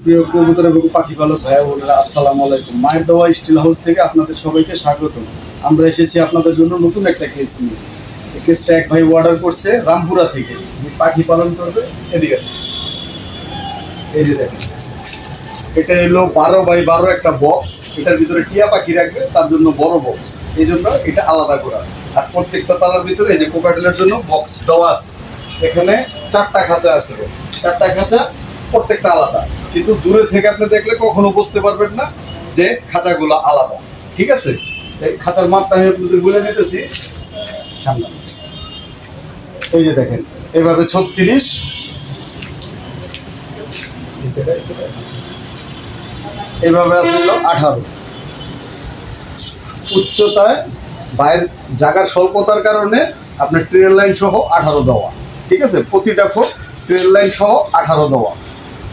প্রিয় কবুতর এবং পাখি পালক ভাইয়া বোনেরা, আসসালামু আলাইকুম। মায়ের দেওয়া স্টিল হাউস থেকে আপনাদের সবাইকে স্বাগত। আমরা এসেছি আপনাদের জন্য নতুন একটা কেস নিয়ে। এই কেসটা এক ভাই অর্ডার করছে রামপুরা থেকে, পাখি পালন করবে। এদিকে এই যে দেখেন, এটা হলো 12x12 একটা বক্স। এটার ভিতরে টিয়া পাখি রাখবে, তার জন্য বড় বক্স, এই জন্য এটা আলাদা করা। আর প্রত্যেকটা তালার ভিতরে এই যে কোকাটেলের জন্য বক্স দেওয়া আছে। এখানে 4টা খাঁচা আছে, 4টা খাঁচা, প্রত্যেকটা আলাদা। কিন্তু দূরে থেকে আপনি দেখলে কখনো বুঝতে পারবেন না যে খাঁচাগুলো আলাদা। ঠিক আছে, এই খাঁচার মাপটা আমি আপনাদের বলে দিতেছি। সামনে এই যে দেখেন, এইভাবে 36, এইভাবে আছে হলো 18। উচ্চতায় বাইরের জায়গার স্বল্পতার কারণে আপনার ট্রেন লাইন সহ 18 দেওয়া। ঠিক আছে, প্রতিটা ফুট ট্রেন লাইন সহ 18 দেওয়া।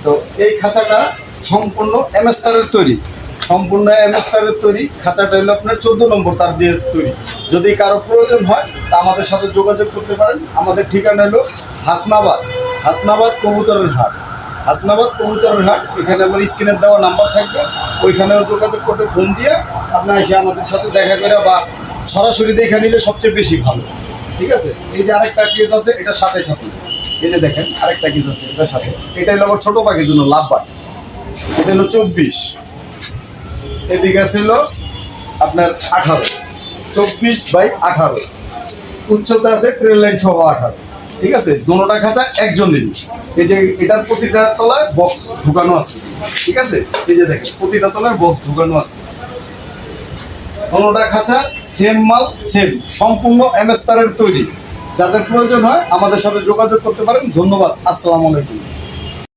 তো এই খাঁচাটা সম্পূর্ণ এমএসআরের তৈরি, সম্পূর্ণ এমএসআরের তৈরি। খাঁচাটা হলো আপনার 14 নম্বর তার দিয়ে তৈরি। যদি কারো প্রয়োজন হয় তা আমাদের সাথে যোগাযোগ করতে পারেন। আমাদের ঠিকানা হলো হাসনাবাদ, হাসনাবাদ কবুতরের হাট, হাসনাবাদ কবুতরের হাট। এখানে আমার স্ক্রিনের দেওয়া নাম্বার থাকবে, ওইখানেও যোগাযোগ করতে ফোন দিয়ে আপনার এসে আমাদের সাথে দেখা করে বা সরাসরি দেখে নিলে সবচেয়ে বেশি ভালো। ঠিক আছে, এই যে আরেকটা কেস আছে, এটার সাথে সাথে এই যে দেখেন আরেকটা কেস আছে এটার সাথে। এটা হলো আমার ছোটো পাখির জন্য লাভবান। এটা হলো 24, এদিকে ছিল আপনার 18, 24/18। উচ্চতা আছে ট্রেন লাইন সহ 18। ঠিক আছে, দোনোটা খাঁচা একজনেরই। এই যে এটার প্রতিটা তলায় বক্স ঢুকানো আছে। ঠিক আছে, এই যে দেখেন প্রতিটা তলায় বক্স ঢুকানো আছে। দোনোটা খাঁচা সেম মাল, সেম, সম্পূর্ণ এমএসআরের তৈরি। যাদের প্রয়োজন হয় আমাদের সাথে যোগাযোগ করতে পারেন। ধন্যবাদ, আসসালামু আলাইকুম।